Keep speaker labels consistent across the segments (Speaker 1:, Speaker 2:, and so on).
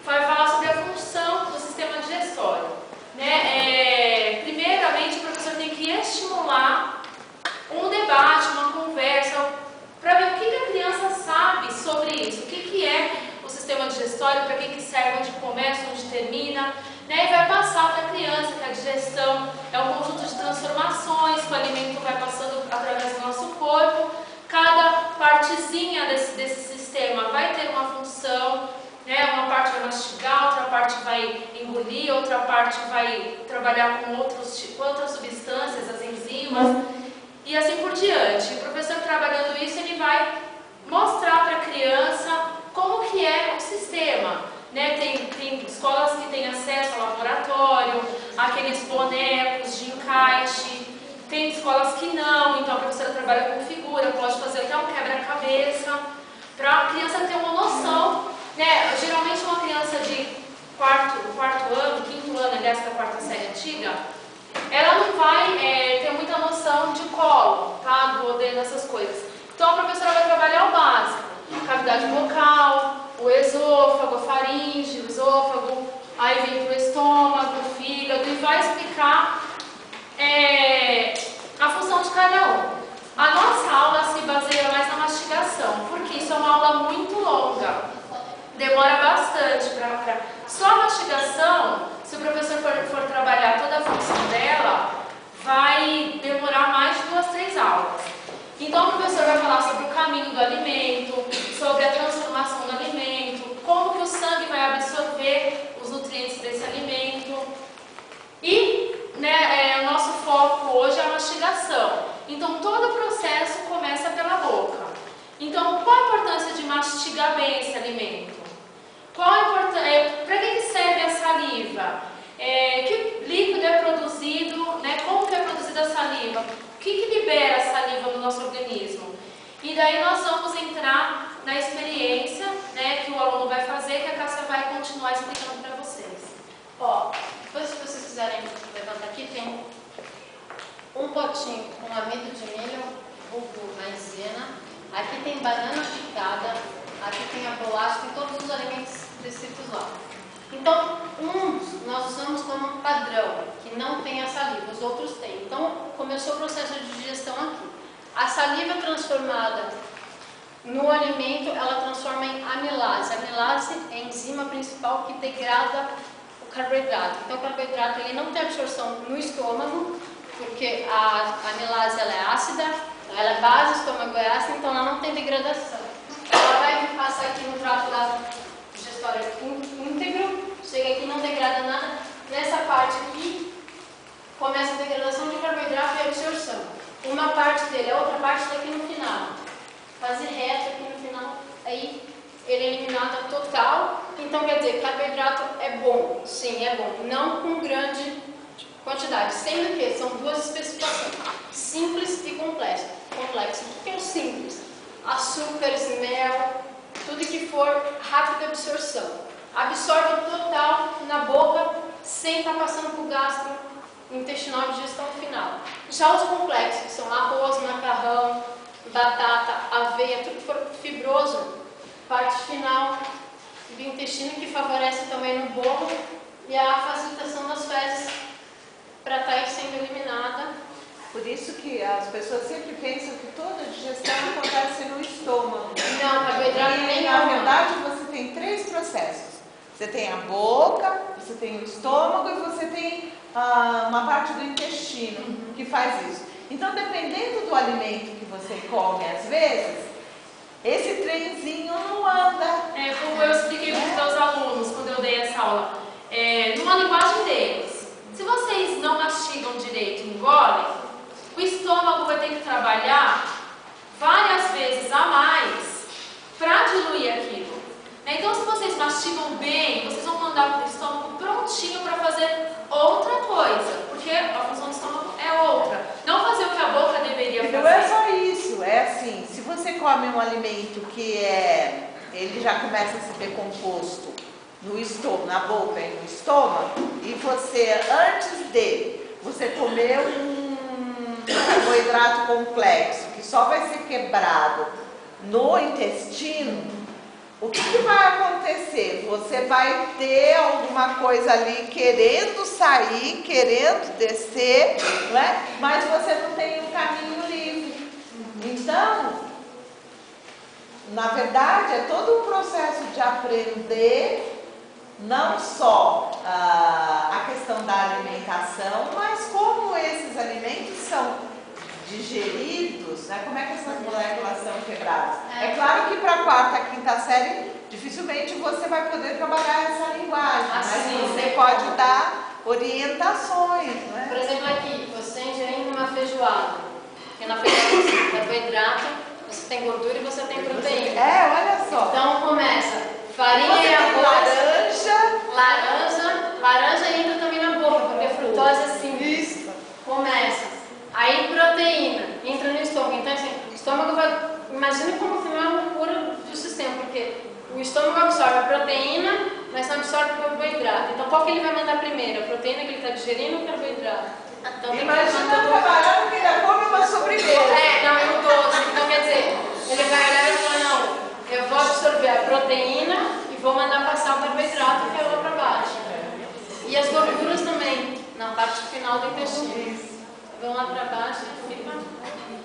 Speaker 1: vai falar sobre a função do sistema digestório. Primeiramente, o professor tem que estimular um debate, uma conversa, para ver o que a criança sabe sobre isso, o que é o sistema digestório, para que serve, onde começa, onde termina, e vai passar para a criança que a digestão é um conjunto de transformações, que o alimento vai passando através do nosso corpo, cada partezinha desse sistema vai ter uma função, uma parte vai mastigar, outra parte vai engolir, outra parte vai trabalhar com outras substâncias, as enzimas, e assim por diante. O professor trabalhando isso, ele vai mostrar para a criança como que é o sistema. Tem escolas que têm acesso ao laboratório, aqueles bonecos de encaixe, tem escolas que não, então a professora trabalha com figura, pode fazer até um quebra-cabeça, para a criança ter uma noção. Geralmente uma criança de quarto ano, quinto ano, aliás, da quarta série antiga, ela não vai ter muita noção de colo, tá? Duodeno, essas coisas. Então a professora vai trabalhar o básico: cavidade vocal, o esôfago, a faringe, o esôfago, aí vem para o estômago, o fígado, e vai explicar a função de cada um. A nossa aula se baseia mais na mastigação, porque isso é uma aula muito longa. Demora bastante para... Só a mastigação, se o professor for trabalhar toda a função dela, vai demorar mais de 2, 3 aulas. Então o professor vai falar sobre o caminho do alimento, sobre a transformação do alimento, como que o sangue vai absorver os nutrientes desse alimento. E o nosso foco hoje é a mastigação. Então todo o processo começa pela boca. Então qual a importância de mastigar bem esse alimento? Para que serve a saliva? Que líquido é produzido? Como que é produzida a saliva? O que libera a saliva no nosso organismo? E daí nós vamos entrar na experiência que o aluno vai fazer, que a Cássia vai continuar explicando para vocês.
Speaker 2: Depois, se vocês quiserem levantar aqui, tem um potinho com amido de milho, vulgo maisena. Aqui tem banana picada, aqui tem a bolacha, tem todos os alimentos descritos lá. Então, uns nós usamos como padrão, que não tem a saliva, os outros têm. Então, começou o processo de digestão aqui. A saliva transformada no alimento, ela transforma em amilase. A amilase é a enzima principal que degrada o carboidrato. Então, o carboidrato ele não tem absorção no estômago, porque a amilase ela é ácida, ela é base, o estômago é ácido, então ela não tem degradação. Ela vai passar aqui no trato digestório íntegro, chega aqui, não degrada nada. Nessa parte aqui, começa a degradação de carboidrato e absorção. Uma parte dele, a outra parte está aqui no final. Fazer reto aqui no final, aí ele é eliminado total. Então, quer dizer, carboidrato é bom, sim, é bom. Não com grande quantidade, sendo que são duas especificações, simples e complexo. O que é o simples? Açúcares, mel, tudo que for rápida absorção. Absorve total na boca, sem estar passando por gastrointestinal de digestão final. Já os complexos, que são arroz, macarrão, batata, aveia, tudo que for fibroso, parte final do intestino, que favorece também no bolo e a facilitação das fezes para estar sendo eliminada.
Speaker 3: Por isso que as pessoas sempre pensam que toda digestão acontece no estômago.
Speaker 2: Não, carboidrato nem
Speaker 3: na verdade você tem 3 processos. Você tem a boca, você tem o estômago e você tem uma parte do intestino que faz isso. Então, dependendo do alimento que você come, às vezes, esse trenzinho não anda.
Speaker 1: Como eu expliquei para os meus alunos quando eu dei essa aula, numa linguagem deles, se vocês não mastigam direito e engolem, o estômago vai ter que trabalhar várias vezes a mais para diluir aquilo. Então, se vocês mastigam bem, vocês vão mandar para o estômago prontinho para fazer outra coisa, porque a função do estômago é outra. Não fazer o que a boca deveria fazer.
Speaker 3: Não é só isso, é assim, se você come um alimento que ele já começa a ser decomposto no estômago, na boca e no estômago, e você, antes dele, você comeu um carboidrato complexo, que só vai ser quebrado no intestino, o que vai acontecer? Você vai ter alguma coisa ali querendo sair, querendo descer, né? Mas você não tem um caminho livre. Então, na verdade, é todo um processo de aprender, não só a questão da alimentação, mas como esses alimentos são digeridos, né? Como é que essas moléculas são quebradas. É claro que para a quarta, quinta série, dificilmente você vai poder trabalhar essa linguagem, mas você pode dar orientações, né?
Speaker 2: Por exemplo, aqui, você ingerindo uma feijoada, porque na feijoada você tem carboidrato, você tem gordura e você tem proteína.
Speaker 3: Olha só.
Speaker 2: Então começa farinha e arroz, laranja entra também na boca, porque a frutose é assim.
Speaker 3: Isso.
Speaker 2: Começa. Aí proteína entra no estômago. Então assim, o estômago vai. Imagina como foi uma loucura do sistema, porque o estômago absorve a proteína, mas não absorve o carboidrato. Então qual que ele vai mandar primeiro? A proteína que ele está digerindo ou o carboidrato? Então,
Speaker 3: imagina trabalhando que ainda come uma sobremesa.
Speaker 2: Não, é um doce. Então quer dizer, ele vai olhar e falar, não, eu vou absorver a proteína e vou mandar passar o carboidrato que é lá para baixo. E as gorduras também, na parte final do intestino. Vão lá para baixo e fica.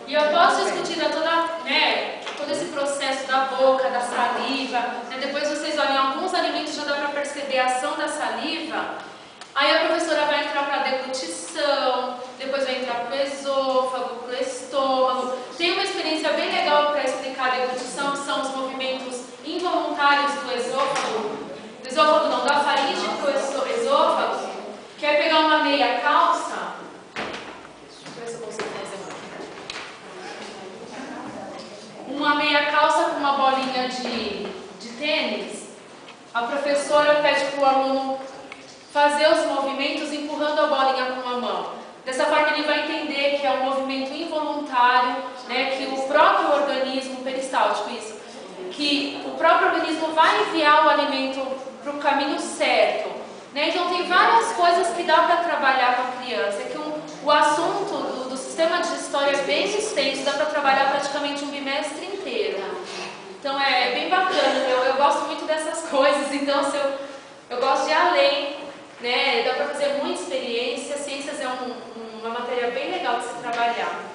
Speaker 1: E eu posso discutir todo esse processo da boca, da saliva, né? Depois vocês olham alguns alimentos, já dá para perceber a ação da saliva. Aí a professora vai entrar para a deglutição, depois vai entrar para o esôfago, para o estômago. Tem uma experiência bem legal para explicar a deglutição, que são os movimentos involuntários do esôfago não, da faringe para o esôfago, que é pegar uma meia calça. Uma meia calça com uma bolinha de tênis, a professora pede para o aluno fazer os movimentos empurrando a bolinha com a mão. Dessa forma ele vai entender que é um movimento involuntário, né, que o próprio organismo, peristáltico, isso, que o próprio organismo vai enviar o alimento para o caminho certo. Né? Então tem várias coisas que dá para trabalhar com a criança, que o assunto do sistema digestório é bem extenso, dá para trabalhar praticamente um bimestre inteiro. Então é bem bacana, eu gosto muito dessas coisas, então eu gosto de ir além, né? Dá para fazer muita experiência, ciências é uma matéria bem legal de se trabalhar.